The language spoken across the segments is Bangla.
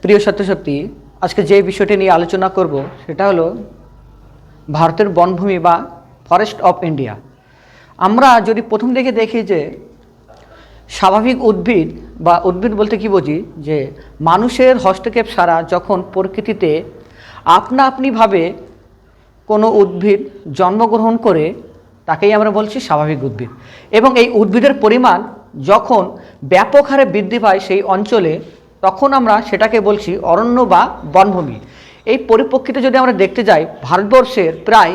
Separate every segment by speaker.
Speaker 1: প্রিয় ছাত্রছাত্রী, আজকে যে বিষয়টি নিয়ে আলোচনা করব সেটা হলো ভারতের বনভূমি বা ফরেস্ট অফ ইন্ডিয়া। আমরা যদি প্রথম দিকে দেখি যে স্বাভাবিক উদ্ভিদ বা উদ্ভিদ বলতে কি বুঝি, যে মানুষের হস্তক্ষেপ ছাড়া যখন প্রকৃতিতে আপনা আপনিভাবে কোনো উদ্ভিদ জন্মগ্রহণ করে তাকেই আমরা বলছি স্বাভাবিক উদ্ভিদ। এবং এই উদ্ভিদের পরিমাণ যখন ব্যাপক হারে বৃদ্ধি পায় সেই অঞ্চলে, তখন আমরা সেটাকে বলছি অরণ্য বা বনভূমি। এই পরিপ্রেক্ষিতে যদি আমরা দেখতে যাই, ভারতবর্ষের প্রায়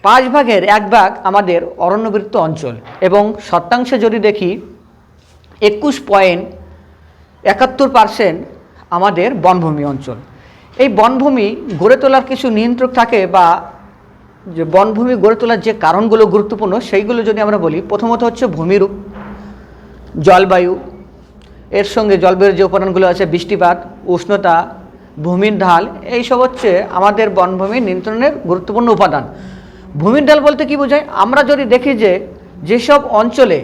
Speaker 1: 5 ভাগের 1 ভাগ আমাদের অরণ্যবৃত্ত অঞ্চল এবং শতাংশে যদি দেখি 21.71% আমাদের বনভূমি অঞ্চল। এই বনভূমি গড়ে তোলার কিছু নিয়ন্ত্রক থাকে, বা যে বনভূমি গড়ে তোলার যে কারণগুলো গুরুত্বপূর্ণ সেইগুলো যদি আমরা বলি, প্রথমত হচ্ছে ভূমিরূপ, জলবায়ু, এর সঙ্গে জলবায়ুর যে উপাদানগুলো আছে বৃষ্টিপাত, উষ্ণতা, ভূমির ঢাল, এইসব হচ্ছে আমাদের বনভূমি নিয়ন্ত্রণের গুরুত্বপূর্ণ উপাদান। ভূমির ঢাল বলতে কি বোঝায়? আমরা যদি দেখি যে যেসব অঞ্চলে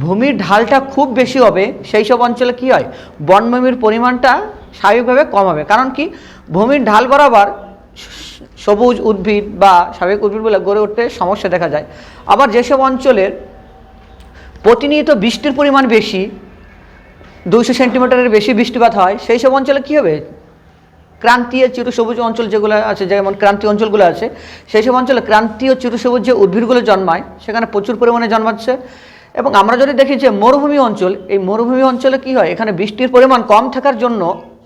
Speaker 1: ভূমির ঢালটা খুব বেশি হবে সেই সব অঞ্চলে কি হয়, বনভূমির পরিমাণটা স্বাভাবিকভাবে কম হবে। কারণ কি, ভূমির ঢাল বরাবর সবুজ উদ্ভিদ বা স্বাভাবিক উদ্ভিদগুলো গড়ে উঠতে সমস্যা দেখা যায়। আবার যেসব অঞ্চলের প্রতিনিয়ত বৃষ্টির পরিমাণ বেশি, 200 সেন্টিমিটারের বেশি বৃষ্টিপাত হয়, সেই সব অঞ্চলে কী হবে, ক্রান্তীয় চিরসবুজ অঞ্চল যেগুলো আছে, যেমন ক্রান্তীয় অঞ্চলগুলো আছে, সেই সব অঞ্চলে ক্রান্তীয় চিরসবুজ যে উদ্ভিদগুলো জন্মায় সেখানে প্রচুর পরিমাণে জন্মাচ্ছে। এবং আমরা যদি দেখি যে মরুভূমি অঞ্চল, এই মরুভূমি অঞ্চলে কি হয়, এখানে বৃষ্টির পরিমাণ কম থাকার জন্য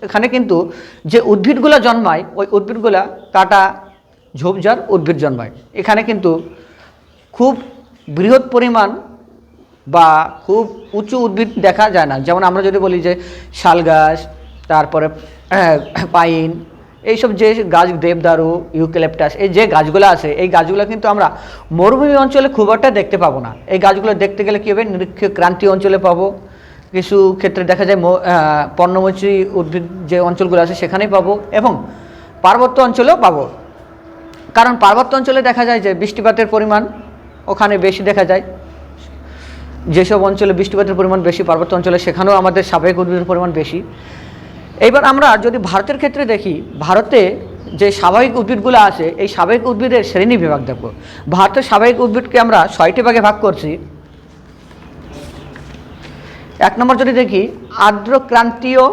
Speaker 1: এখানে কিন্তু যে উদ্ভিদগুলো জন্মায় ওই উদ্ভিদগুলা কাটা ঝোপঝাড় উদ্ভিদ জন্মায়। এখানে কিন্তু খুব বৃহৎ পরিমাণ বা খুব উঁচু উদ্ভিদ দেখা যায় না। যেমন আমরা যদি বলি যে শাল গাছ, তারপরে পাইন, এইসব যে গাছ, দেবদারু, ইউক্যালিপটাস, এই যে গাছগুলো আছে এই গাছগুলো কিন্তু আমরা মরুভূমি অঞ্চলে খুব একটা দেখতে পাবো না। এই গাছগুলো দেখতে গেলে কী হবে, নিরক্ষীয় ক্রান্তীয় অঞ্চলে পাবো, কিছু ক্ষেত্রে দেখা যায় পর্ণমোচী উদ্ভিদ যে অঞ্চলগুলো আছে সেখানেই পাবো, এবং পার্বত্য অঞ্চলেও পাবো। কারণ পার্বত্য অঞ্চলে দেখা যায় যে বৃষ্টিপাতের পরিমাণ ওখানে বেশি দেখা যায়। যেসব অঞ্চলে বৃষ্টিপাতের পরিমাণ বেশি পার্বত্য অঞ্চলে, সেখানেও আমাদের স্বাভাবিক উদ্ভিদের পরিমাণ বেশি। এইবার আমরা যদি ভারতের ক্ষেত্রে দেখি, ভারতে যে স্বাভাবিক উদ্ভিদগুলো আছে এই স্বাভাবিক উদ্ভিদের শ্রেণী বিভাগ দেখব। ভারতের স্বাভাবিক উদ্ভিদকে আমরা 6টি ভাগে ভাগ করছি। 1 নম্বর যদি দেখি, আর্দ্র ক্রান্তীয়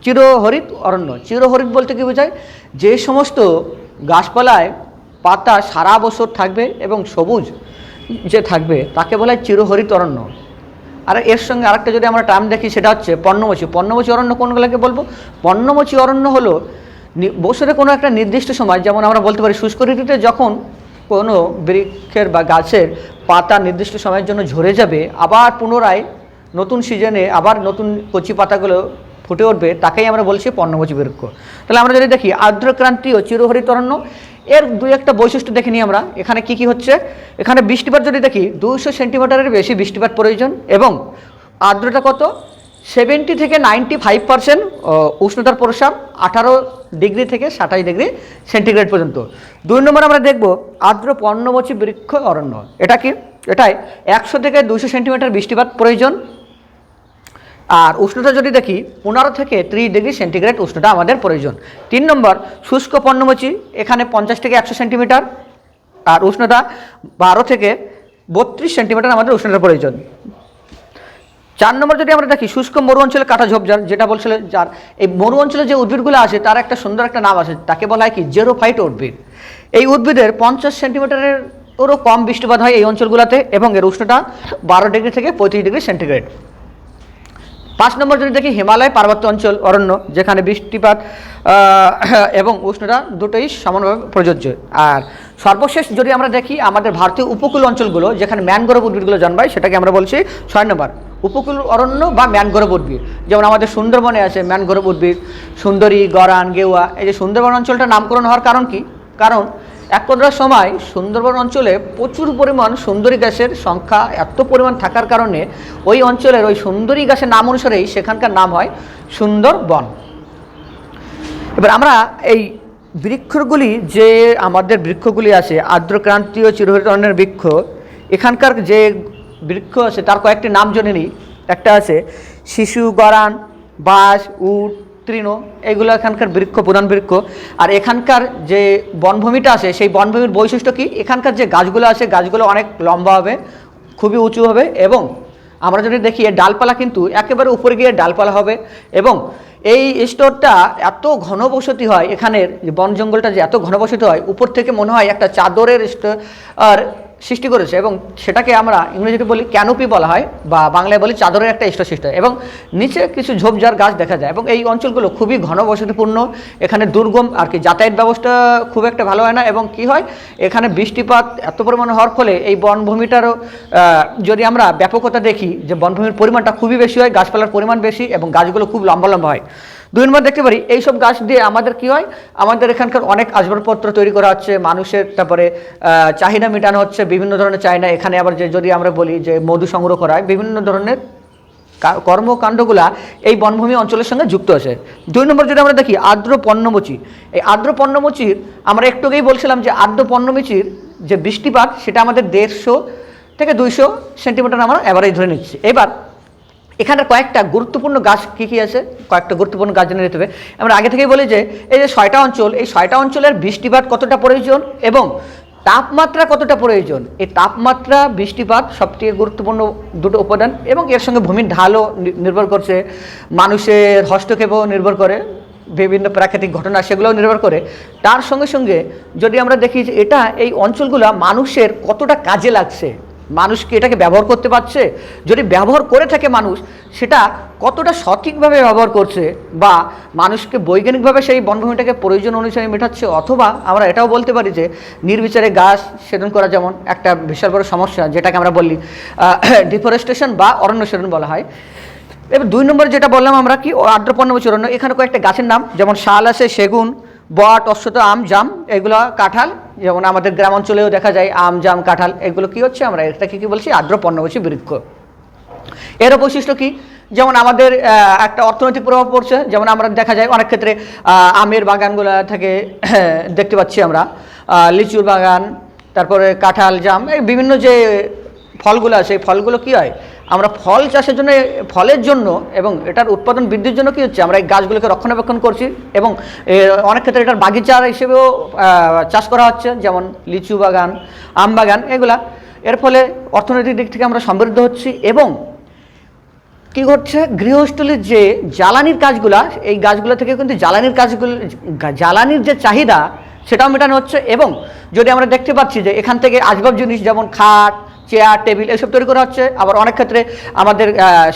Speaker 1: চিরহরিত অরণ্য। চিরহরিত বলতে কি বোঝায়, যে সমস্ত গাছপালায় পাতা সারা বছর থাকবে এবং সবুজ যে থাকবে তাকে বলা হয় চিরহরিত অরণ্য। আর এর সঙ্গে আরেকটা যদি আমরা টার্ম দেখি সেটা হচ্ছে পর্ণমোচী। পর্ণমোচী অরণ্য কোনগুলোকে বলবো? পর্ণমোচী অরণ্য হলো বছরে কোনো একটা নির্দিষ্ট সময়, যেমন আমরা বলতে পারি শুষ্ক ঋতুতে যখন কোনো বৃক্ষের বা গাছের পাতা নির্দিষ্ট সময়ের জন্য ঝরে যাবে, আবার পুনরায় নতুন সিজনে আবার নতুন কচি পাতাগুলো ফুটে উঠবে, তাকেই আমরা বলছি পর্ণমোচী বৃক্ষ। তাহলে আমরা যদি দেখি আর্দ্রক্রান্তীয় চিরহরিত অরণ্য, এর 2-1টা বৈশিষ্ট্য দেখে নিই আমরা। এখানে কি কি হচ্ছে, এখানে বৃষ্টিপাত যদি দেখি 200 সেন্টিমিটারের বেশি বৃষ্টিপাত প্রয়োজন, এবং আর্দ্রতা কত, 70 থেকে 95% উষ্ণতার প্রসার 18 ডিগ্রি থেকে 27 ডিগ্রি সেন্টিগ্রেড পর্যন্ত। 2 নম্বর আমরা দেখব আর্দ্র পর্ণমোচী বৃক্ষ অরণ্য। এটা কি, এটাই 100 থেকে 200 সেন্টিমিটার বৃষ্টিপাত প্রয়োজন। আর উষ্ণতা যদি দেখি 15 থেকে 30 ডিগ্রি সেন্টিগ্রেড উষ্ণতা আমাদের প্রয়োজন। 3 নম্বর শুষ্ক পর্ণমোচী, এখানে 50 থেকে 100 সেন্টিমিটার, আর উষ্ণতা 12 থেকে 32 সেন্টিমিটার আমাদের উষ্ণতা প্রয়োজন। 4 নম্বর যদি আমরা দেখি শুষ্ক মরু অঞ্চলে কাটা ঝোপঝাড়, যেটা বলছিল যার এই মরু অঞ্চলে যে উদ্ভিদগুলো আছে তার একটা সুন্দর একটা নাম আছে, তাকে বলা হয় কি জেরোফাইট উদ্ভিদ। এই উদ্ভিদের 50 সেন্টিমিটারের ওরও কম বৃষ্টিপাত হয় এই অঞ্চলগুলোতে, এবং এর উষ্ণতা 12 ডিগ্রি থেকে 35 ডিগ্রি সেন্টিগ্রেড। 5 নম্বর যদি দেখি হিমালয় পার্বত্য অঞ্চল অরণ্য, যেখানে বৃষ্টিপাত এবং উষ্ণতা দুটোই সমানভাবে প্রযোজ্য। আর সর্বশেষ যদি আমরা দেখি আমাদের ভারতীয় উপকূল অঞ্চলগুলো, যেখানে ম্যানগ্রোভ উদ্ভিদগুলো জন্মায়, সেটাকে আমরা বলছি 6 নম্বর উপকূল অরণ্য বা ম্যানগ্রোভ উদ্ভিদ। যেমন আমাদের সুন্দরবনে আছে ম্যানগ্রোভ উদ্ভিদ, সুন্দরী, গরান, গেওয়া। এই যে সুন্দরবন অঞ্চলটা নামকরণ হওয়ার কারণ কি, কারণ এখনকার সময় সুন্দরবন অঞ্চলে প্রচুর পরিমাণ সুন্দরী গাছের সংখ্যা এত পরিমাণ থাকার কারণে ওই অঞ্চলের ওই সুন্দরী গাছের নাম অনুসারেই সেখানকার নাম হয় সুন্দরবন। এবার আমরা এই বৃক্ষগুলি, যে আমাদের বৃক্ষগুলি আছে আর্দ্রক্রান্তীয় চিরহরিত অরণ্যের বৃক্ষ, এখানকার যে বৃক্ষ আছে তার কয়েকটি নাম জেনে নিই। একটা আছে শিশু, গরান, বাঁশ, উট, তৃণ, এগুলো এখানকার বৃক্ষ, প্রধান বৃক্ষ। আর এখানকার যে বনভূমিটা আছে সেই বনভূমির বৈশিষ্ট্য কি, এখানকার যে গাছগুলো আছে গাছগুলো অনেক লম্বা হবে, খুবই উঁচু হবে, এবং আমরা যদি দেখি ডালপালা কিন্তু একেবারে উপরে গিয়ে ডালপালা হবে। এবং এই স্তরটা এত ঘনবসতি হয়, এখানের যে বন জঙ্গলটা যে এত ঘনবসতি হয়, উপর থেকে মনে হয় একটা চাদরের স্তর সৃষ্টি করেছে, এবং সেটাকে আমরা ইংরেজিতে বলি ক্যানোপি বলা হয়, বা বাংলায় বলি চাদরের একটা স্তর সৃষ্টি হয়, এবং নিচে কিছু ঝোপঝাড় গাছ দেখা যায়। এবং এই অঞ্চলগুলো খুবই ঘনবসতিপূর্ণ, এখানে দুর্গম আর কি, যাতায়াত ব্যবস্থা খুব একটা ভালো হয় না, এবং কি হয় এখানে বৃষ্টিপাত এত পরিমাণে হওয়ার ফলে এই বনভূমিটারও যদি আমরা ব্যাপকতা দেখি যে বনভূমির পরিমাণটা খুবই বেশি হয়, গাছপালার পরিমাণ বেশি, এবং গাছগুলো খুব লম্বা লম্বা হয়। 2 নম্বর দেখতে পারি এইসব গাছ দিয়ে আমাদের কি হয়, আমাদের এখানকার অনেক আসবাবপত্র তৈরি করা হচ্ছে মানুষের, তারপরে চাহিদা মেটানো হচ্ছে, বিভিন্ন ধরনের চাহিদা। এখানে আবার যদি আমরা বলি যে মধু সংগ্রহ করা হয়, বিভিন্ন ধরনের কর্মকাণ্ডগুলা এই বনভূমি অঞ্চলের সঙ্গে যুক্ত আছে। 2 নম্বর যদি আমরা দেখি আর্দ্র পর্ণমোচী, এই আর্দ্র পর্ণমোচীর আমরা একটু আগেই বলছিলাম যে আর্দ্র পর্ণমোচীর যে বৃষ্টিপাত সেটা আমাদের 150 থেকে 200 সেন্টিমিটার আমরা অ্যাভারেজ ধরে নিচ্ছি। এবার এখানে কয়েকটা গুরুত্বপূর্ণ গাছ কী কী আছে, কয়েকটা গুরুত্বপূর্ণ গাছ জেনে নিতে হবে। আমরা আগে থেকেই বলি যে এই যে 6টা অঞ্চল, এই 6টা অঞ্চলের বৃষ্টিপাত কতটা প্রয়োজন এবং তাপমাত্রা কতটা প্রয়োজন। এই তাপমাত্রা, বৃষ্টিপাত সবথেকে গুরুত্বপূর্ণ দুটো উপাদান, এবং এর সঙ্গে ভূমির ঢালও নির্ভর করছে, মানুষের হস্তক্ষেপও নির্ভর করে, বিভিন্ন প্রাকৃতিক ঘটনা সেগুলোও নির্ভর করে। তার সঙ্গে সঙ্গে যদি আমরা দেখি যে এটা এই অঞ্চলগুলো মানুষের কতটা কাজে লাগছে, মানুষ কি এটাকে ব্যবহার করতে পারছে, যদি ব্যবহার করে থাকে মানুষ সেটা কতটা সঠিকভাবে ব্যবহার করছে, বা মানুষকে বৈজ্ঞানিকভাবে সেই বনভূমিটাকে প্রয়োজন অনুসারে মেটাচ্ছে, অথবা আমরা এটাও বলতে পারি যে নির্বিচারে গাছ ছেদন করা যেমন একটা বিশাল বড় সমস্যা, যেটাকে আমরা বলি ডিফরেস্টেশন বা অরণ্য ছেদন বলা হয়। এবার 2 নম্বরে যেটা বললাম আমরা কি আর্দ্র পর্ণমোচী অরণ্য, এখানে কয়েকটা গাছের নাম যেমন শাল আছে, সেগুন, বট, অশ্বত্থ, আম, জাম, এগুলো কাঁঠাল, যেমন আমাদের গ্রাম অঞ্চলেও দেখা যায় আম, জাম, কাঁঠাল, এগুলো কি হচ্ছে আমরা এটাকে কি বলছি আর্দ্র পর্ণমোচী বৃক্ষ। এর বৈশিষ্ট্য কি, যেমন আমাদের একটা অর্থনৈতিক প্রভাব পড়ছে, যেমন আমরা দেখা যায় অনেক ক্ষেত্রে আমের বাগানগুলো থেকে দেখতে পাচ্ছি আমরা, লিচুর বাগান, তারপরে কাঁঠাল, জাম, এই বিভিন্ন যে ফলগুলো আছে, ফলগুলো কি হয় আমরা ফল চাষের জন্য, ফলের জন্য এবং এটার উৎপাদন বৃদ্ধির জন্য কি হচ্ছে আমরা এই গাছগুলোকে রক্ষণাবেক্ষণ করছি, এবং অনেক ক্ষেত্রে এটার বাগিচা হিসেবেও চাষ করা হচ্ছে, যেমন লিচু বাগান, আম বাগান, এগুলা। এর ফলে অর্থনৈতিক দিক থেকে আমরা সমৃদ্ধ হচ্ছি, এবং কী ঘটছে গৃহস্থলীর যে জ্বালানির কাজগুলা, এই গাছগুলো থেকে কিন্তু জ্বালানির যে চাহিদা সেটাও মেটানো হচ্ছে। এবং যদি আমরা দেখতে পাচ্ছি যে এখান থেকে আসবাব জিনিস যেমন খাট, চেয়ার, টেবিল এসব তৈরি করা হচ্ছে, আবার অনেক ক্ষেত্রে আমাদের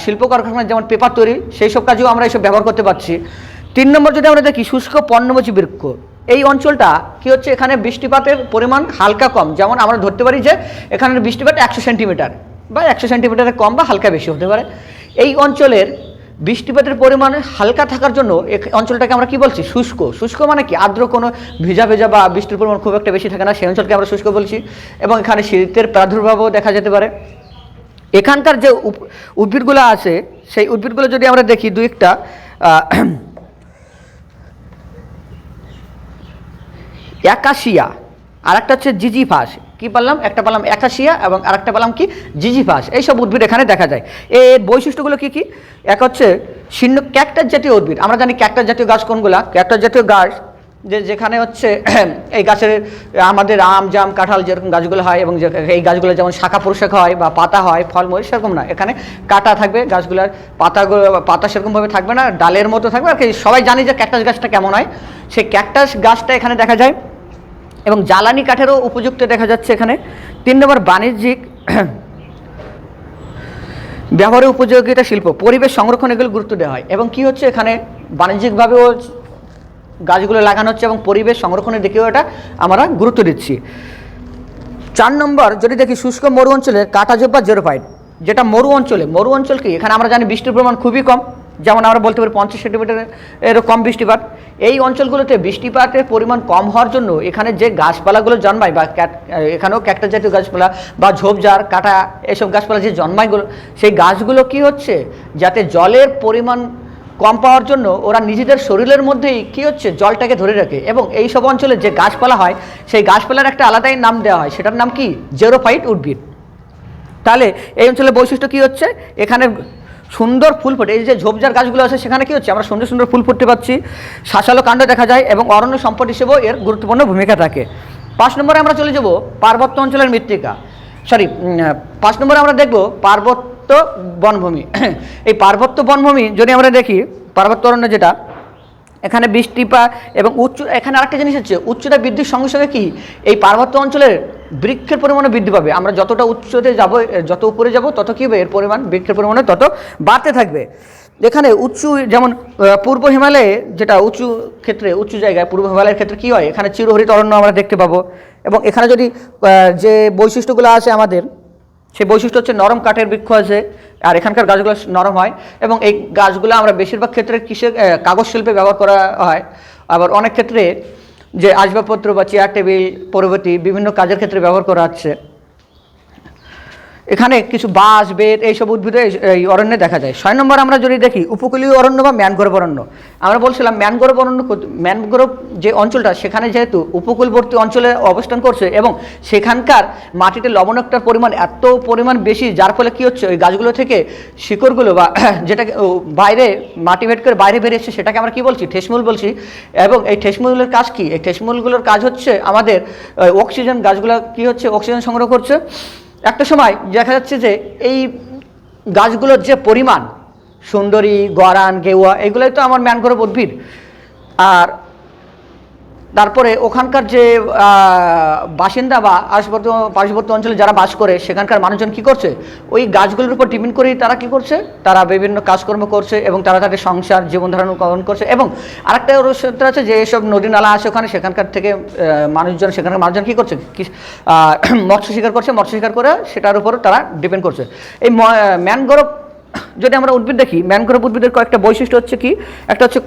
Speaker 1: শিল্প কারখানায় যেমন পেপার তৈরি, সেই সব কাজেও আমরা এসব ব্যবহার করতে পারছি। 3 নম্বর যদি আমরা দেখি শুষ্ক পর্ণমোচী বৃক্ষ, এই অঞ্চলটা কি হচ্ছে এখানে বৃষ্টিপাতের পরিমাণ হালকা কম, যেমন আমরা ধরতে পারি যে এখানের বৃষ্টিপাত 100 সেন্টিমিটার বা 100 সেন্টিমিটারের কম বা হালকা বেশি হতে পারে। এই অঞ্চলের বৃষ্টিপাতের পরিমাণ হালকা থাকার জন্য এই অঞ্চলটাকে আমরা কি বলছি শুষ্ক। শুষ্ক মানে কি আর্দ্র, কোনো ভেজা ভেজা বা বৃষ্টির পরিমাণ খুব একটা বেশি থাকে না, সেই অঞ্চলকে আমরা শুষ্ক বলছি। এবং এখানে শীতের প্রাদুর্ভাবও দেখা যেতে পারে। এখানকার যে উদ্ভিদগুলো আছে সেই উদ্ভিদগুলো যদি আমরা দেখি 2-1টা, অ্যাকাশিয়া, আর একটা হচ্ছে জিজিফাস, কি পারলাম একটা পারলাম অ্যাকাশিয়া এবং আরেকটা পারলাম কি জিজিফাস, এইসব উদ্ভিদ এখানে দেখা যায়। এর বৈশিষ্ট্যগুলো কি কি, এক হচ্ছে শীর্ণ ক্যাকটাস জাতীয় উদ্ভিদ। আমরা জানি ক্যাকটাস জাতীয় গাছ কোনগুলা, ক্যাকটাস জাতীয় গাছ যেখানে হচ্ছে এই গাছের আমাদের আম, জাম, কাঁঠাল যেরকম গাছগুলো হয়, এবং এই গাছগুলো যেমন শাখা প্রশাখা হয় বা পাতা হয়, ফলমূল সেরকম না, এখানে কাটা থাকবে, গাছগুলোর পাতা সেরকমভাবে থাকবে না, ডালের মতো থাকবে আর কি। সবাই জানি যে ক্যাকটাস গাছটা কেমন হয়, সেই ক্যাকটাস গাছটা এখানে দেখা যায়, এবং জ্বালানি কাঠেরও উপযুক্ত দেখা যাচ্ছে এখানে। 3 নম্বর বাণিজ্যিক ব্যবহারের উপযোগিতা শিল্প, পরিবেশ সংরক্ষণ, এগুলো গুরুত্ব দেওয়া হয়, এবং কি হচ্ছে এখানে বাণিজ্যিকভাবেও গাছগুলো লাগানো হচ্ছে, এবং পরিবেশ সংরক্ষণের দিকেও এটা আমরা গুরুত্ব দিচ্ছি। 4 নম্বর যদি দেখি শুষ্ক মরু অঞ্চলের কাঁটাঝোপ বা জেরোফাইট, যেটা মরু অঞ্চল কি এখানে আমরা জানি বৃষ্টির পরিমাণ খুবই কম, যেমন আমরা বলতে পারি 50 সেন্টিমিটারেরও কম বৃষ্টিপাত। এই অঞ্চলগুলোতে বৃষ্টিপাতের পরিমাণ কম হওয়ার জন্য এখানে যে গাছপালাগুলো জন্মায়, বা এখানেও ক্যাকটাস জাতীয় গাছপালা বা ঝোপঝাড়, কাটা, এসব গাছপালা যে জন্মায়গুলো, সেই গাছগুলো কি হচ্ছে যাতে জলের পরিমাণ কম পাওয়ার জন্য ওরা নিজেদের শরীরের মধ্যেই কী হচ্ছে জলটাকে ধরে রাখে, এবং এই সব অঞ্চলে যে গাছপালা হয় সেই গাছপালার একটা আলাদাই নাম দেওয়া হয়, সেটার নাম কি জেরোফাইট উদ্ভিদ। তাহলে এই অঞ্চলের বৈশিষ্ট্য কী হচ্ছে, এখানে সুন্দর ফুল ফোটে। এই যে ঝোপঝাড় গাছগুলো আছে সেখানে কী হচ্ছে, আমরা সুন্দর সুন্দর ফুল ফুটতে পাচ্ছি, শাঁসালো কাণ্ড দেখা যায় এবং অরণ্য সম্পদ হিসেবেও এর গুরুত্বপূর্ণ ভূমিকা থাকে। 5 নম্বরে আমরা চলে যাব পার্বত্য অঞ্চলের মৃত্তিকা, 5 নম্বরে আমরা দেখব পার্বত্য বনভূমি। এই পার্বত্য বনভূমি যদি আমরা দেখি, পার্বত্য অরণ্য যেটা, এখানে বৃষ্টিপাত এবং এখানে আরেকটা জিনিস হচ্ছে, উচ্চতা বৃদ্ধির সঙ্গে সঙ্গে কি এই পার্বত্য অঞ্চলের বৃক্ষের পরিমাণও বৃদ্ধি পাবে। আমরা যতটা উচ্চতে যাব, যত উপরে যাব, তত কী হবে, এর পরিমাণ, বৃক্ষের পরিমাণে তত বাড়তে থাকবে। এখানে উঁচু, যেমন পূর্ব হিমালয়ে যেটা উঁচু ক্ষেত্রে, উঁচু জায়গায় পূর্ব হিমালয়ের ক্ষেত্রে কী হয়, এখানে চিরহরিত অরণ্য আমরা দেখতে পাবো। এবং এখানে যদি যে বৈশিষ্ট্যগুলো আছে আমাদের, সেই বৈশিষ্ট্য হচ্ছে নরম কাঠের বৃক্ষ আছে, আর এখানকার গাছগুলো নরম হয় এবং এই গাছগুলো আমরা বেশিরভাগ ক্ষেত্রে কাগজ শিল্পে ব্যবহার করা হয়। আবার অনেক ক্ষেত্রে যে আসবাবপত্র বা চেয়ার টেবিল পরবর্তী বিভিন্ন কাজের ক্ষেত্রে ব্যবহার করা হচ্ছে। এখানে কিছু বাঁশ, বেত এইসব উদ্ভিদ এই অরণ্যে দেখা যায়। 6 নম্বর আমরা যদি দেখি উপকূলীয় অরণ্য বা ম্যানগ্রোভ অরণ্য। আমরা বলছিলাম ম্যানগ্রোভ অরণ্য, ম্যানগ্রোভ যে অঞ্চলটা সেখানে যেহেতু উপকূলবর্তী অঞ্চলে অবস্থান করছে এবং সেখানকার মাটিতে লবণাক্তর পরিমাণ এত পরিমাণ বেশি, যার ফলে কী হচ্ছে, ওই গাছগুলো থেকে শিকড়গুলো বা যেটাকে বাইরে মাটি ভেদ করে বাইরে বেরিয়েছে সেটাকে আমরা কী বলছি, ঠেসমূল বলছি। এবং এই ঠেসমূলের কাজ কী, এই ঠেসমূলগুলোর কাজ হচ্ছে আমাদের অক্সিজেন, গাছগুলো কী হচ্ছে, অক্সিজেন সংগ্রহ করছে। একটা সময় দেখা যাচ্ছে যে এই গাছগুলোর যে পরিমাণ, সুন্দরী, গরান, গেওয়া, এগুলোই তো আমার ম্যানগ্রোভ উদ্ভিদ। আর তারপরে ওখানকার যে বাসিন্দা বা পার্শ্ববর্তী অঞ্চলে যারা বাস করে সেখানকার মানুষজন কী করছে, ওই গাছগুলোর উপর ডিপেন্ড করেই তারা কী করছে, তারা বিভিন্ন কাজকর্ম করছে এবং তারা তাদের সংসার জীবনধারণ পালন করছে। এবং আরেকটা সূত্র আছে যে এসব নদী নালা আছে ওখানে, সেখানকার থেকে সেখানকার মানুষজন কী করছে, মৎস্য শিকার করছে, মৎস্য শিকার করে সেটার উপর তারা ডিপেন্ড করছে। এই ম্যানগ্রোভ যদি আমরা উদ্ভিদ দেখি, ম্যানগ্রোভ উদ্ভিদের কয়েকটা বৈশিষ্ট্য হচ্ছে কি, একটা হচ্ছে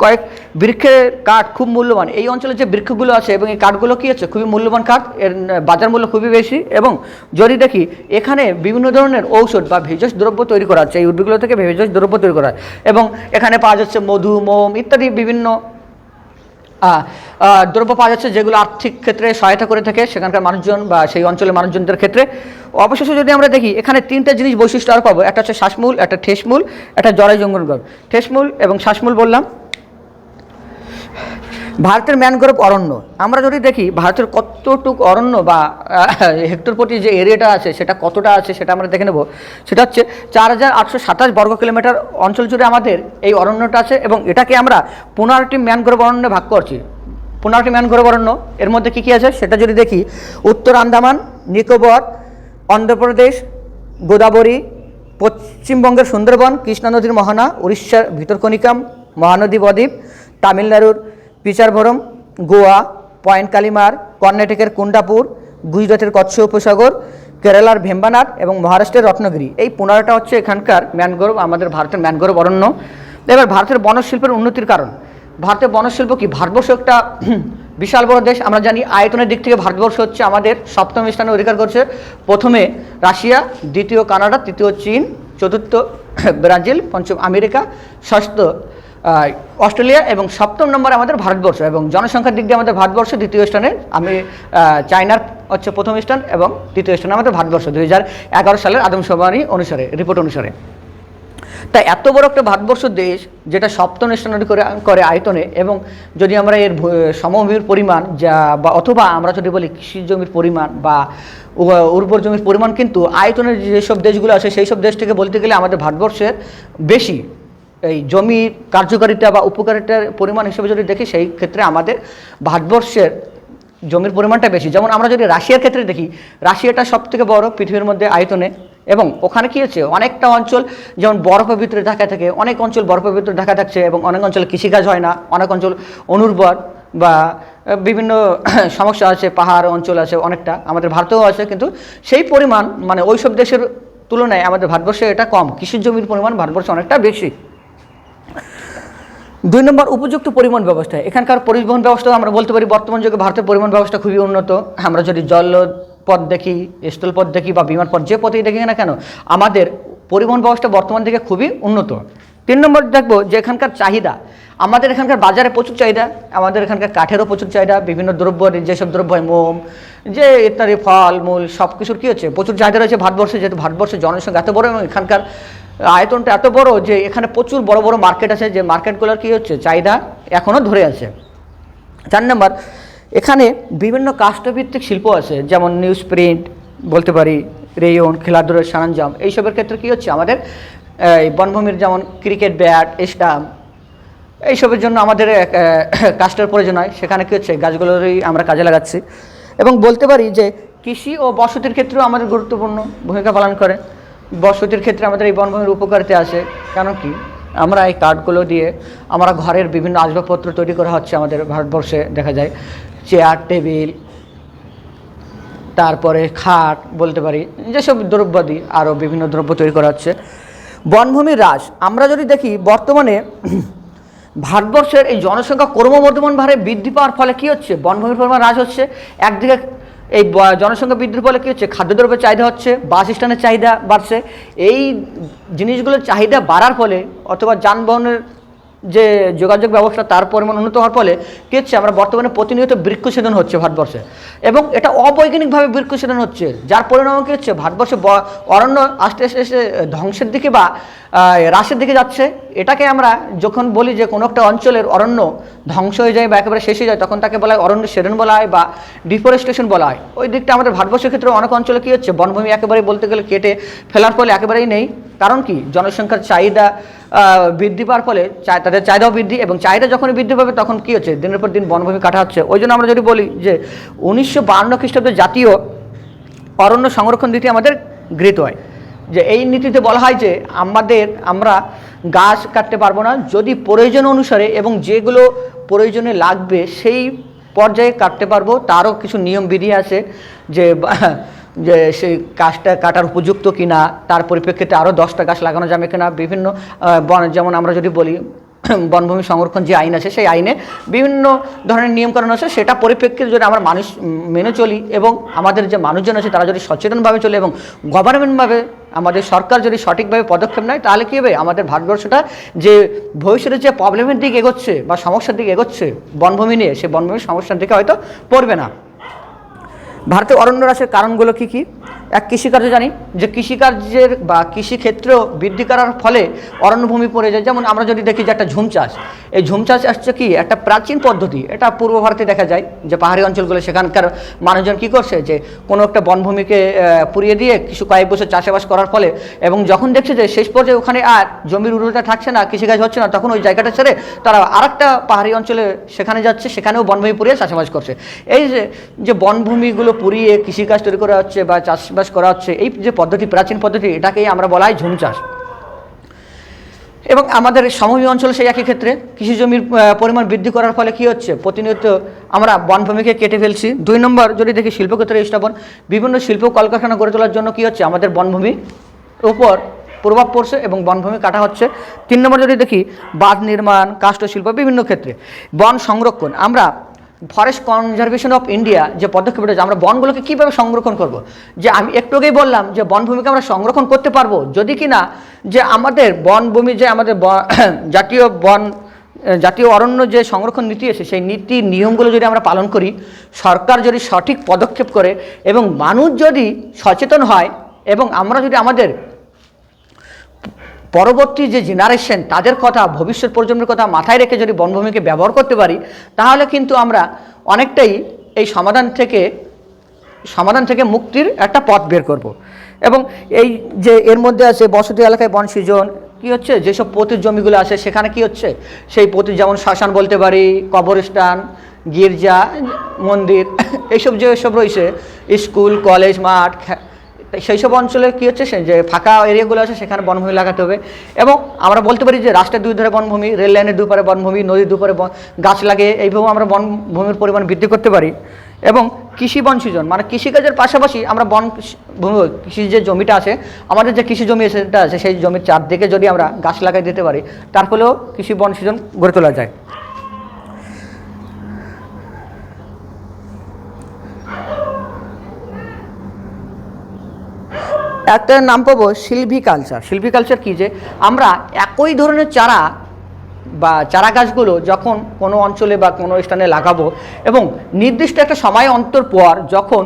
Speaker 1: বৃক্ষের কাঠ খুব মূল্যবান। এই অঞ্চলে যে বৃক্ষগুলো আছে এবং এই কাঠগুলো কী হচ্ছে, খুবই মূল্যবান কাঠ, এর বাজার মূল্য খুবই বেশি। এবং যদি দেখি এখানে বিভিন্ন ধরনের ঔষধ বা ভেষজ দ্রব্য তৈরি করা হচ্ছে, এই উদ্ভিদগুলো থেকে ভেষজ দ্রব্য তৈরি করা হয় এবং এখানে পাওয়া যাচ্ছে মধু, মোম ইত্যাদি বিভিন্ন দ্রব্য পাওয়া যাচ্ছে, যেগুলো আর্থিক ক্ষেত্রে সহায়তা করে থাকে সেখানকার মানুষজন বা সেই অঞ্চলের মানুষজনদের ক্ষেত্রে। অবশেষে যদি আমরা দেখি এখানে 3টা জিনিস বৈশিষ্ট্য আর পাবো, একটা হচ্ছে শ্বাসমূল, একটা ঠেসমূল, একটা জরায়ু জঙ্গলগড়। ঠেসমূল এবং শ্বাসমূল বললাম। ভারতের ম্যানগ্রোভ অরণ্য আমরা যদি দেখি, ভারতের কতটুকু অরণ্য বা হেক্টর প্রতি যে এরিয়াটা আছে সেটা কতটা আছে সেটা আমরা দেখে নেব। সেটা হচ্ছে 4827 বর্গ কিলোমিটার অঞ্চল জুড়ে আমাদের এই অরণ্যটা আছে এবং এটাকে আমরা 15টি ম্যানগ্রোভ অরণ্যে ভাগ করছি। 15টি ম্যানগ্রোভ অরণ্য, এর মধ্যে কী কী আছে সেটা যদি দেখি, উত্তর আন্দামান, নিকোবর, অন্ধ্রপ্রদেশ, গোদাবরী, পশ্চিমবঙ্গের সুন্দরবন, কৃষ্ণা নদীর মোহনা, উড়িষ্যার ভিতরকনিকা মহানদী বদ্বীপ, তামিলনাড়ুর পিচারভরম, গোয়া, পয়েন্ট কালিমার, কর্ণাটকের কুন্ডাপুর, গুজরাটের কচ্ছ উপসাগর, কেরালার ভেম্বানাড এবং মহারাষ্ট্রের রত্নগিরি। এই 15টা হচ্ছে এখানকার ম্যানগ্রোভ, আমাদের ভারতের ম্যানগ্রোভ অরণ্য। এবার ভারতের বনশিল্পের উন্নতির কারণ, ভারতের বনশিল্প কি, ভারতবর্ষ একটা বিশাল বড় দেশ। আমরা জানি আয়তনের দিক থেকে ভারতবর্ষ হচ্ছে আমাদের 7ম স্থানে অধিকার করছে। প্রথমে রাশিয়া, দ্বিতীয় কানাডা, তৃতীয় চীন, চতুর্থ ব্রাজিল, পঞ্চম আমেরিকা, ষষ্ঠ অস্ট্রেলিয়া এবং 7ম নম্বরে আমাদের ভারতবর্ষ। এবং জনসংখ্যার দিক দিয়ে আমাদের ভারতবর্ষ 2য় স্থানে, চায়নার হচ্ছে 1ম স্থান এবং 3য় স্থানে আমাদের ভারতবর্ষ 2011 সালের আদমশুমারি অনুসারে, রিপোর্ট অনুসারে। তাই এত বড় একটা ভারতবর্ষ দেশ যেটা 7ম স্থান করে আয়তনে, এবং যদি আমরা এর সমভূমির পরিমাণ বা অথবা আমরা যদি বলি কৃষি জমির পরিমাণ বা উর্বর জমির পরিমাণ, কিন্তু আয়তনের যেসব দেশগুলো আছে সেই সব দেশ থেকে বলতে গেলে আমাদের ভারতবর্ষের বেশি এই জমির কার্যকারিতা বা উপকারিতার পরিমাণ হিসেবে যদি দেখি, সেই ক্ষেত্রে আমাদের ভারতবর্ষের জমির পরিমাণটা বেশি। যেমন আমরা যদি রাশিয়ার ক্ষেত্রে দেখি, রাশিয়াটা সবথেকে বড় পৃথিবীর মধ্যে আয়তনে এবং ওখানে কী হচ্ছে, অনেকটা অঞ্চল যেমন বরফের ভিতরে ঢাকা থাকে, অনেক অঞ্চল বরফের ভিতরে ঢাকা থাকছে এবং অনেক অঞ্চলে কৃষিকাজ হয় না, অনেক অঞ্চল অনুর্বর বা বিভিন্ন সমস্যা আছে, পাহাড় অঞ্চল আছে অনেকটা, আমাদের ভারতেও আছে, কিন্তু সেই পরিমাণ মানে ওই সব দেশের তুলনায় আমাদের ভারতবর্ষে এটা কম, কৃষির জমির পরিমাণ ভারতবর্ষে অনেকটা বেশি। 2 নম্বর উপযুক্ত পরিবহন ব্যবস্থা। এখানকার পরিবহন ব্যবস্থা আমরা বলতে পারি বর্তমান যুগে ভারতের পরিবহন ব্যবস্থা খুবই উন্নত। আমরা যদি জলপথ দেখি, স্থলপথ দেখি বা বিমান পথ, যে পথেই দেখি না কেন, আমাদের পরিবহন ব্যবস্থা বর্তমান দিকে খুবই উন্নত। 3 নম্বর দেখব যে এখানকার চাহিদা, আমাদের এখানকার বাজারে প্রচুর চাহিদা, আমাদের এখানকার কাঠেরও প্রচুর চাহিদা, বিভিন্ন দ্রব্য যেসব দ্রব্য হয় মোম যে ইত্যাদি ফল মূল সব কিছুর কী হচ্ছে প্রচুর চাহিদা রয়েছে ভারতবর্ষে, যেহেতু ভারতবর্ষের জনসংখ্যা এত বড় এবং এখানকার আয়তনটা এত বড় যে এখানে প্রচুর বড় বড় মার্কেট আছে, যে মার্কেটগুলোর কী হচ্ছে চাহিদা এখনও ধরে আছে। 4 নম্বর, এখানে বিভিন্ন কাষ্ঠভিত্তিক শিল্প আছে, যেমন নিউজ প্রিন্ট বলতে পারি, রেয়ন, খেলাধুলার সরঞ্জাম, এইসবের ক্ষেত্রে কী হচ্ছে আমাদের এই বনভূমির যেমন ক্রিকেট ব্যাট, স্টাম্প, এইসবের জন্য আমাদের কাষ্ঠের প্রয়োজন হয়। সেখানে কী হচ্ছে গাছগুলোরই আমরা কাজে লাগাচ্ছি। এবং বলতে পারি যে কৃষি ও বসতির ক্ষেত্রেও আমাদের গুরুত্বপূর্ণ ভূমিকা পালন করে। বসতির ক্ষেত্রে আমাদের এই বনভূমির উপকারিতা আছে, কারণ কি আমরা এই কাঠগুলো দিয়ে আমরা ঘরের বিভিন্ন আসবাবপত্র তৈরি করা হচ্ছে আমাদের ভারতবর্ষে দেখা যায়, চেয়ার, টেবিল, তারপরে খাট বলতে পারি, যেসব দ্রব্যাদি আরও বিভিন্ন দ্রব্য তৈরি করা হচ্ছে। বনভূমির হ্রাস আমরা যদি দেখি, বর্তমানে ভারতবর্ষের এই জনসংখ্যা ক্রমবর্ধমান হারে বৃদ্ধি পাওয়ার ফলে কী হচ্ছে বনভূমির পরিমাণ হ্রাস হচ্ছে। একদিকে এই জনসংখ্যা বৃদ্ধির ফলে কী হচ্ছে খাদ্যদ্রব্যের চাহিদা হচ্ছে, বাসস্থানের চাহিদা বাড়ছে। এই জিনিসগুলোর চাহিদা বাড়ার ফলে অথবা যানবাহনের যে যোগাযোগ ব্যবস্থা তার পরিমাণ উন্নত হওয়ার ফলে কী হচ্ছে আমরা বর্তমানে প্রতিনিয়ত বৃক্ষছেদন হচ্ছে ভারতবর্ষে, এবং এটা অবৈজ্ঞানিকভাবে বৃক্ষছেদন হচ্ছে, যার পরিণামে কী হচ্ছে ভারতবর্ষে অরণ্য আস্তে আস্তে আস্তে ধ্বংসের দিকে বা হ্রাসের দিকে যাচ্ছে। এটাকে আমরা যখন বলি যে কোনো একটা অঞ্চলের অরণ্য ধ্বংস হয়ে যায় বা একেবারে শেষ হয়ে যায়, তখন তাকে বলা হয় অরণ্য ছেদন বলা হয় বা ডিফরেস্টেশন বলা হয়। ওই দিকটা আমাদের ভারতবর্ষের ক্ষেত্রে অনেক অঞ্চলে কী হচ্ছে বনভূমি একেবারেই বলতে গেলে কেটে ফেলার ফলে একেবারেই নেই। কারণ কি জনসংখ্যার চাহিদা বৃদ্ধি পাওয়ার ফলে তাদের চাহিদাও বৃদ্ধি, এবং চাহিদা যখনই বৃদ্ধি পাবে তখন কী হচ্ছে দিনের পর দিন বনভূমি কাটা হচ্ছে। ওই জন্য আমরা যদি বলি যে 1952 খ্রিস্টাব্দে জাতীয় অরণ্য সংরক্ষণ নীতি আমাদের গৃহীত হয়, যে এই নীতিতে বলা হয় যে আমরা গাছ কাটতে পারবো না, যদি প্রয়োজন অনুসারে এবং যেগুলো প্রয়োজনে লাগবে সেই পর্যায়ে কাটতে পারবো। তারও কিছু নিয়ম বিধি আছে, যে সেই গাছটা কাটার উপযুক্ত কিনা, তার পরিপ্রেক্ষিতে আরও 10টা গাছ লাগানো যাবে কিনা, বিভিন্ন যেমন আমরা যদি বলি বনভূমি সংরক্ষণ যে আইন আছে সেই আইনে বিভিন্ন ধরনের নিয়মকানুন আছে, সেটা পরিপ্রেক্ষিতে যদি আমরা মানুষ মেনে চলি এবং আমাদের যে মানুষজন আছে তারা যদি সচেতনভাবে চলে এবং গভর্নমেন্টভাবে আমাদের সরকার যদি সঠিকভাবে পদক্ষেপ নেয়, তাহলে কী হবে আমাদের ভারতবর্ষটা যে ভবিষ্যতে যে প্রবলেমের দিকে এগোচ্ছে বা সমস্যার দিকে এগোচ্ছে বনভূমি নিয়ে, সেই বনভূমির সমস্যার দিকে হয়তো পড়বে না। ভারতে অরণ্য হ্রাসের কারণগুলো কী কী? এক, কৃষিকার্য জানি যে কৃষিকার্যের বা কৃষিক্ষেত্র বৃদ্ধি করার ফলে অরণ্যভূমি পড়ে যায়। যেমন আমরা যদি দেখি যে একটা ঝুম চাষ, এই ঝুম চাষ আসছে কি একটা প্রাচীন পদ্ধতি, এটা পূর্ব ভারতে দেখা যায় যে পাহাড়ি অঞ্চলগুলো সেখানকার মানুষজন কী করছে যে কোনো একটা বনভূমিকে পুড়িয়ে দিয়ে কিছু কয়েক বছর চাষাবাস করার ফলে, এবং যখন দেখছে যে শেষ পর্যায়ে ওখানে আর জমির উর্বরতা থাকছে না, কৃষিকাজ হচ্ছে না, তখন ওই জায়গাটা ছেড়ে তারা আরেকটা পাহাড়ি অঞ্চলে সেখানে যাচ্ছে, সেখানেও বনভূমি পুড়িয়ে চাষাবাস করছে। এই যে বনভূমিগুলো পুড়িয়ে কৃষিকাজ তৈরি করা হচ্ছে বা চাষবাস করা হচ্ছে, এই যে পদ্ধতি প্রাচীন পদ্ধতি, এটাকেই আমরা বলা হয় ঝুম চাষ। এবং আমাদের সমভূমি অঞ্চল সেই একই ক্ষেত্রে কৃষি জমির পরিমাণ বৃদ্ধি করার ফলে কী হচ্ছে প্রতিনিয়ত আমরা বনভূমিকে কেটে ফেলছি। 2 নম্বর যদি দেখি শিল্পক্ষেত্রে স্থাপন, বিভিন্ন শিল্প কলকারখানা গড়ে তোলার জন্য কী হচ্ছে আমাদের বনভূমির উপর প্রভাব পড়ছে এবং বনভূমি কাটা হচ্ছে। 3 নম্বর যদি দেখি বাঁধ নির্মাণ, কাষ্ঠ শিল্প, বিভিন্ন ক্ষেত্রে বন সংরক্ষণ, আমরা ফরেস্ট কনজারভেশন অফ ইন্ডিয়া যে পদক্ষেপ রয়েছে, আমরা বনগুলোকে কীভাবে সংরক্ষণ করব, যে আমি একটু আগেই বললাম যে বনভূমিকে আমরা সংরক্ষণ করতে পারবো যদি কিনা যে আমাদের বনভূমি যে আমাদের জাতীয় অরণ্য যে সংরক্ষণ নীতি আছে সেই নীতির নিয়মগুলো যদি আমরা পালন করি, সরকার যদি সঠিক পদক্ষেপ করে এবং মানুষ যদি সচেতন হয় এবং আমরা যদি আমাদের পরবর্তী যে জেনারেশন তাদের কথা, ভবিষ্যৎ প্রজন্মের কথা মাথায় রেখে যদি বনভূমিকে ব্যবহার করতে পারি, তাহলে কিন্তু আমরা অনেকটাই এই সমাধান থেকে মুক্তির একটা পথ বের করব। এবং এই যে এর মধ্যে আছে বসতি এলাকায় বন সৃজন, কী হচ্ছে যেসব পতির জমিগুলো আছে সেখানে কি হচ্ছে সেই পতির, যেমন শ্মশান বলতে পারি, কবরস্থান, গির্জা, মন্দির, এইসব যেসব রয়েছে, স্কুল, কলেজ, মাঠ, সেই সব অঞ্চলে কী হচ্ছে যে ফাঁকা এরিয়াগুলো আছে সেখানে বনভূমি লাগাতে হবে। এবং আমরা বলতে পারি যে রাস্তার দুই ধারে বনভূমি, রেল লাইনের দুপারে বনভূমি, নদীর দুপারে গাছ লাগিয়ে এইভাবে আমরা বনভূমির পরিমাণ বৃদ্ধি করতে পারি। এবং কৃষি বন সৃজন মানে কৃষিকাজের পাশাপাশি আমরা কৃষি যে জমিটা আছে, আমাদের যে কৃষি জমি সেটা আছে, সেই জমির চারদিকে যদি আমরা গাছ লাগাই দিতে পারি, তার ফলেও কৃষি বন সৃজন গড়ে তোলা যায়। একটা নাম পাবো সিলভিকালচার। সিলভিকালচার কী, যে আমরা একই ধরনের চারা বা চারা গাছগুলো যখন কোনো অঞ্চলে বা কোনো স্থানে লাগাবো এবং নির্দিষ্ট একটা সময় অন্তর পর যখন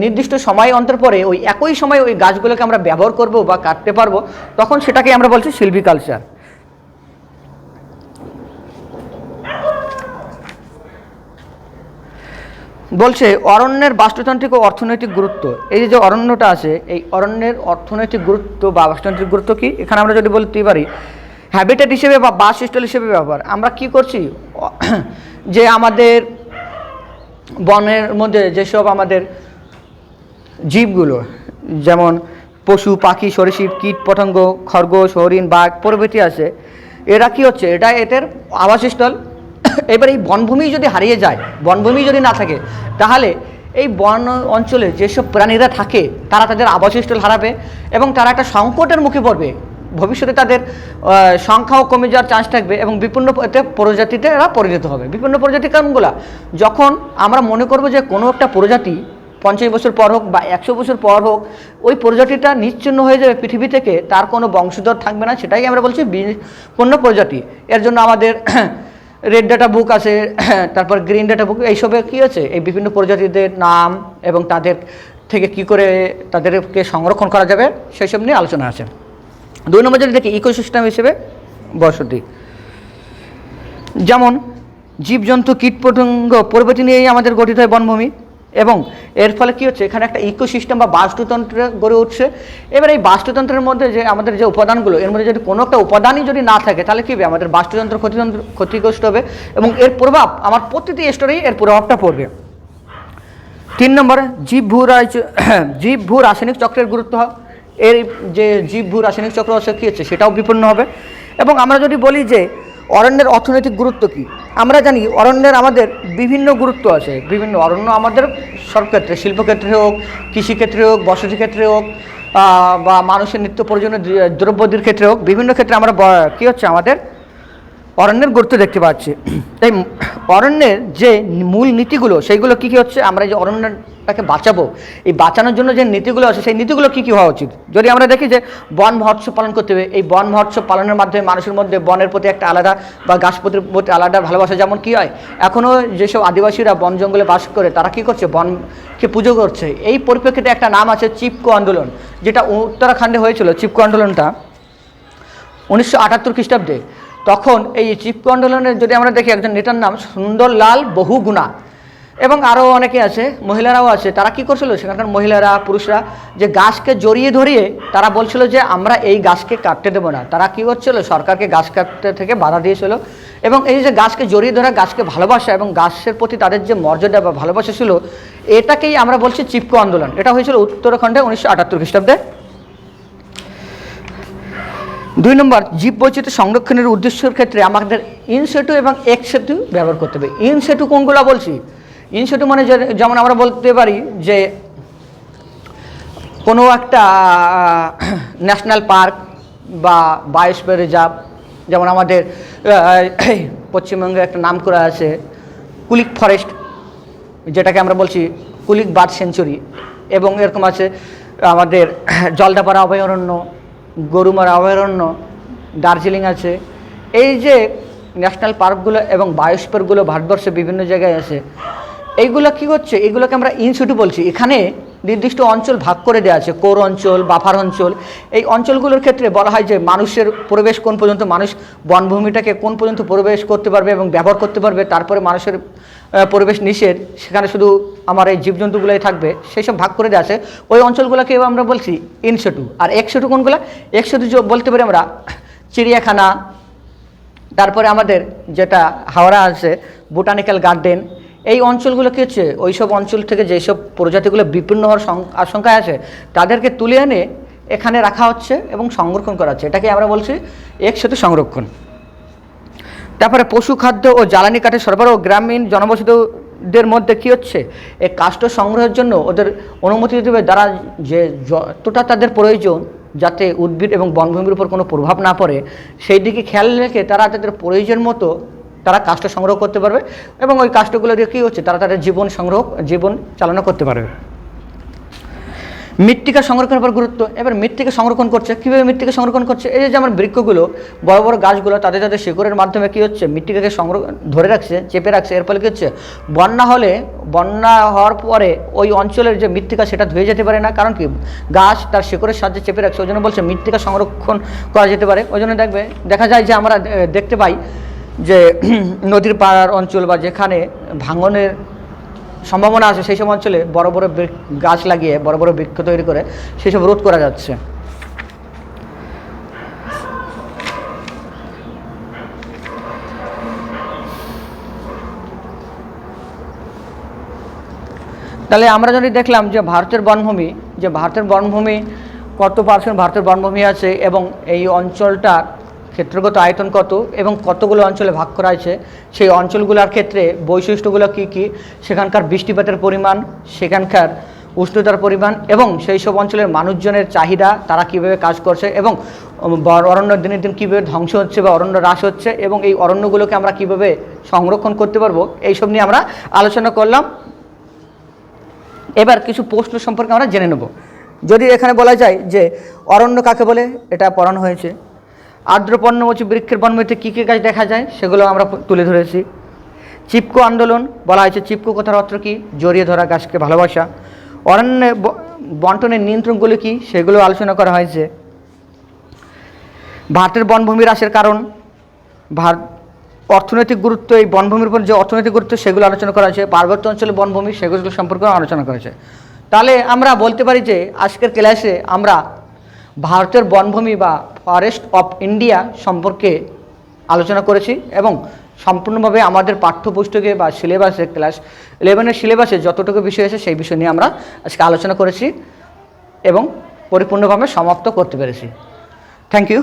Speaker 1: নির্দিষ্ট সময় অন্তর পরে ওই একই সময় ওই গাছগুলোকে আমরা ব্যবহার করব বা কাটতে পারবো, তখন সেটাকে আমরা বলছি সিলভিকালচার। বলছে অরণ্যের বাস্তুতান্ত্রিক ও অর্থনৈতিক গুরুত্ব। এই যে অরণ্যটা আছে, এই অরণ্যের অর্থনৈতিক গুরুত্ব বা বাস্তুতান্ত্রিক গুরুত্ব কি, এখানে আমরা যদি বলতে পারি হ্যাবিটেট হিসেবে বা বাসস্থল হিসেবে ব্যবহার। আমরা কি করছি, যে আমাদের বনের মধ্যে যেসব আমাদের জীবগুলো, যেমন পশু পাখি সরীসৃপ কীট পতঙ্গ খরগোশ হরিণ বাঘ প্রভৃতি আছে, এরা কি হচ্ছে, এটা এদের আবাসস্থল। এবার এই বনভূমি যদি হারিয়ে যায়, বনভূমি যদি না থাকে, তাহলে এই বন অঞ্চলে যেসব প্রাণীরা থাকে তারা তাদের আবাসস্থল হারাবে এবং তারা একটা সংকটের মুখে পড়বে। ভবিষ্যতে তাদের সংখ্যাও কমে যাওয়ার চান্স থাকবে এবং বিপন্ন প্রজাতিতে এরা পরিণত হবে। বিপন্ন প্রজাতি কারণগুলো, যখন আমরা মনে করব যে কোনো একটা প্রজাতি 50 বছর পর হোক বা 100 বছর পর হোক ওই প্রজাতিটা নিশ্চিহ্ন হয়ে যাবে পৃথিবী থেকে, তার কোনো বংশধর থাকবে না, সেটাই আমরা বলছি বিপন্ন প্রজাতি। এর জন্য আমাদের রেড ডাটা বুক আছে, তারপর গ্রিন ডাটা বুক, এইসবে কী আছে, এই বিভিন্ন প্রজাতিদের নাম এবং তাদের থেকে কি করে তাদেরকে সংরক্ষণ করা যাবে সেই সব নিয়ে আলোচনা আছে। 2 নম্বর যদি দেখি ইকোসিস্টেম হিসেবে বসতি, যেমন জীবজন্তু কীটপতঙ্গ প্রভৃতি নিয়েই আমাদের গঠিত হয় বনভূমি এবং এর ফলে কী হচ্ছে, এখানে একটা ইকোসিস্টেম বা বাস্তুতন্ত্র গড়ে উঠছে। এবার এই বাস্তুতন্ত্রের মধ্যে যে আমাদের যে উপাদানগুলো, এর মধ্যে যদি কোনো একটা উপাদানই যদি না থাকে তাহলে কী হবে, আমাদের বাস্তুতন্ত্র ক্ষতিগ্রস্ত হবে এবং এর প্রভাব আমার প্রতিটি স্তরেই এর প্রভাবটা পড়বে। 3 নম্বরে জীব ভূ রাসায়নিক চক্রের গুরুত্ব। এর যে জীব ভূ রাসায়নিক চক্র আছে কী হচ্ছে, সেটাও বিপন্ন হবে। এবং আমরা যদি বলি যে অরণ্যের অর্থনৈতিক গুরুত্ব কি, আমরা জানি অরণ্যের আমাদের বিভিন্ন গুরুত্ব আছে। বিভিন্ন অরণ্য আমাদের সব ক্ষেত্রে, শিল্পক্ষেত্রে হোক, কৃষিক্ষেত্রে হোক, বসতি ক্ষেত্রে হোক বা মানুষের নিত্য প্রয়োজনীয় দ্রব্যাদির ক্ষেত্রে হোক, বিভিন্ন ক্ষেত্রে আমরা কী হচ্ছে আমাদের অরণ্যের গুরুত্ব দেখতে পাচ্ছি। এই অরণ্যের যে মূল নীতিগুলো সেইগুলো কী কী হচ্ছে, আমরা যে অরণ্যটাকে বাঁচাবো, এই বাঁচানোর জন্য যে নীতিগুলো আছে সেই নীতিগুলো কী কী হওয়া উচিত। যদি আমরা দেখি যে বন মহোৎসব পালন করতে হবে, এই বন মহোৎসব পালনের মাধ্যমে মানুষের মধ্যে বনের প্রতি একটা আলাদা বা গাছ প্রতি আলাদা ভালোবাসা, যেমন কী হয় এখনও যেসব আদিবাসীরা বন জঙ্গলে বাস করে তারা কী করছে, বনকে পুজো করছে। এই পরিপ্রেক্ষিতে একটা নাম আছে চিপকো আন্দোলন, যেটা উত্তরাখণ্ডে হয়েছিল। চিপকো আন্দোলনটা 1978 খ্রিস্টাব্দে। তখন এই চিপকো আন্দোলনের যদি আমরা দেখি একজন নেতার নাম সুন্দরলাল বহুগুণা এবং আরও অনেকে আছে, মহিলারাও আছে। তারা কী করছিল, সেখানকার মহিলারা পুরুষরা যে গাছকে জড়িয়ে ধরিয়ে তারা বলছিল যে আমরা এই গাছকে কাটতে দেবো না। তারা কী করছিল, সরকারকে গাছ কাটতে থেকে বাধা দিয়েছিল এবং এই যে গাছকে জড়িয়ে ধরা, গাছকে ভালোবাসা এবং গাছের প্রতি তাদের যে মর্যাদা বা ভালোবাসা ছিল, এটাকেই আমরা বলছি চিপকো আন্দোলন। এটা হয়েছিল উত্তরাখণ্ডে 1978 খ্রিস্টাব্দে। 2 নম্বর জীববৈচিত্র্য সংরক্ষণের উদ্দেশ্যের ক্ষেত্রে আমাদের ইনসেটু এবং এক্সেটু ব্যবহার করতে হবে। ইনসেটু কোনগুলো বলছি, ইনসেটু মানে যেমন আমরা বলতে পারি যে কোনো একটা ন্যাশনাল পার্ক বা বায়োস্ফিয়ার রিজার্ভ, যেমন আমাদের পশ্চিমবঙ্গে একটা নাম করা আছে কুলিক ফরেস্ট, যেটাকে আমরা বলছি কুলিক বার্ড সেঞ্চুরি, এবং এরকম আছে আমাদের জলদাপাড়া অভয়ারণ্য, গরুমারা অভয়ারণ্য, দার্জিলিং আছে। এই যে ন্যাশনাল পার্কগুলো এবং বায়োস্ফিয়ারগুলো ভারতবর্ষে বিভিন্ন জায়গায় আছে, এইগুলো কী হচ্ছে, এগুলোকে আমরা ইনসিটু বলছি। এখানে নির্দিষ্ট অঞ্চল ভাগ করে দেওয়া আছে, কোর অঞ্চল, বাফার অঞ্চল। এই অঞ্চলগুলোর ক্ষেত্রে বলা হয় যে মানুষের প্রবেশ কোন পর্যন্ত, মানুষ বনভূমিটাকে কোন পর্যন্ত প্রবেশ করতে পারবে এবং ব্যবহার করতে পারবে, তারপরে মানুষের পরিবেশ নিষেধ, সেখানে শুধু আমার এই জীবজন্তুগুলোই থাকবে, সেই সব ভাগ করে দেওয়া আছে। ওই অঞ্চলগুলোকে আমরা বলছি ইনসিটু। আর এক্সিটু কোনগুলো, এক্সিটু বলতে পারি আমরা চিড়িয়াখানা, তারপরে আমাদের যেটা হাওড়া আছে বোটানিক্যাল গার্ডেন। এই অঞ্চলগুলো কী হচ্ছে, ওই সব অঞ্চল থেকে যেসব প্রজাতিগুলো বিপন্ন হওয়ার আশঙ্কায় আছে তাদেরকে তুলে এনে এখানে রাখা হচ্ছে এবং সংরক্ষণ করা হচ্ছে। এটাকে আমরা বলছি একসাথে সংরক্ষণ। তারপরে পশু খাদ্য ও জ্বালানি কাঠের সরবরাহ গ্রামীণ জনবসতিদের মধ্যে কী হচ্ছে, এই কাষ্ঠ সংগ্রহের জন্য ওদের অনুমতি দেবে, দ্বারা যে যতটা তাদের প্রয়োজন যাতে উদ্ভিদ এবং বনভূমির উপর কোনো প্রভাব না পড়ে সেই দিকে খেয়াল রেখে তারা তাদের প্রয়োজন মতো তারা কাষ্ঠ সংগ্রহ করতে পারবে এবং ওই কাষ্ঠগুলো দিয়ে কী হচ্ছে, তারা তাদের জীবন চালনা করতে পারবে। মৃত্তিকা সংরক্ষণের উপর গুরুত্ব। এবার মৃত্তিকা সংরক্ষণ করছে, কীভাবে মৃত্তিকা সংরক্ষণ করছে? এই যে আমার বৃক্ষগুলো, বড় বড় গাছগুলো, তাদের তাদের শিকড়ের মাধ্যমে কী হচ্ছে, মৃত্তিকাকে ধরে রাখছে, চেপে রাখছে। এর ফলে কী হচ্ছে, বন্যা হওয়ার পরে ওই অঞ্চলের যে মৃত্তিকা সেটা ধুয়ে যেতে পারে না। কারণ কি, গাছ তার শিকড়ের সাহায্যে চেপে রাখছে। ওই জন্য বলছে মৃত্তিকা সংরক্ষণ করা যেতে পারে। ওই জন্য দেখা যায় যে আমরা দেখতে পাই যে নদীর পাড়ার অঞ্চল বা যেখানে ভাঙনের সম্ভাবনা আছে সেই সব অঞ্চলে বড় বড় গাছ লাগিয়ে বড় বড় বৃক্ষ তৈরি করে সেই সব রোধ করা যাচ্ছে। তাহলে আমরা যদি দেখলাম যে ভারতের বনভূমি কত পার্সেন্ট ভারতের বনভূমি আছে এবং এই অঞ্চলটা ক্ষেত্রগত আয়তন কত এবং কতগুলো অঞ্চলে ভাগ করা আছে, সেই অঞ্চলগুলোর ক্ষেত্রে বৈশিষ্ট্যগুলো কী কী, সেখানকার বৃষ্টিপাতের পরিমাণ, সেখানকার উষ্ণতার পরিমাণ এবং সেই সব অঞ্চলের মানুষজনের চাহিদা, তারা কীভাবে কাজ করছে এবং অরণ্য দিনের দিন কীভাবে ধ্বংস হচ্ছে বা অরণ্য হ্রাস হচ্ছে এবং এই অরণ্যগুলোকে আমরা কীভাবে সংরক্ষণ করতে পারবো, এইসব নিয়ে আমরা আলোচনা করলাম। এবার কিছু প্রশ্ন সম্পর্কে আমরা জেনে নেব। যদি এখানে বলা যায় যে অরণ্য কাকে বলে, এটা পড়ানো হয়েছে। আর্দ্র পর্ণমোচী বৃক্ষের বনভূমিতে কী কী গাছ দেখা যায় সেগুলো আমরা তুলে ধরেছি। চিপকো আন্দোলন বলা হয়েছে, চিপকো কথার অর্থ কী, জড়িয়ে ধরা গাছকে ভালোবাসা। অরণ্যে বন্টনের নিয়ন্ত্রণগুলি কী সেগুলো আলোচনা করা হয়েছে। ভারতের বনভূমি হ্রাসের কারণ, অর্থনৈতিক গুরুত্ব, এই বনভূমির উপর যে অর্থনৈতিক গুরুত্ব সেগুলো আলোচনা করা হয়েছে। পার্বত্য অঞ্চলের বনভূমি সেগুলো সম্পর্কেও আলোচনা করেছে। তাহলে আমরা বলতে পারি যে আজকের ক্লাসে আমরা ভারতের বনভূমি বা ফরেস্ট অফ ইন্ডিয়া সম্পর্কে আলোচনা করেছি এবং সম্পূর্ণভাবে আমাদের পাঠ্যপুস্তকে বা সিলেবাসে ক্লাস 11-এর সিলেবাসে যতটুকু বিষয় আছে সেই বিষয় নিয়ে আমরা আজকে আলোচনা করেছি এবং পরিপূর্ণভাবে সমাপ্ত করতে পেরেছি। Thank you.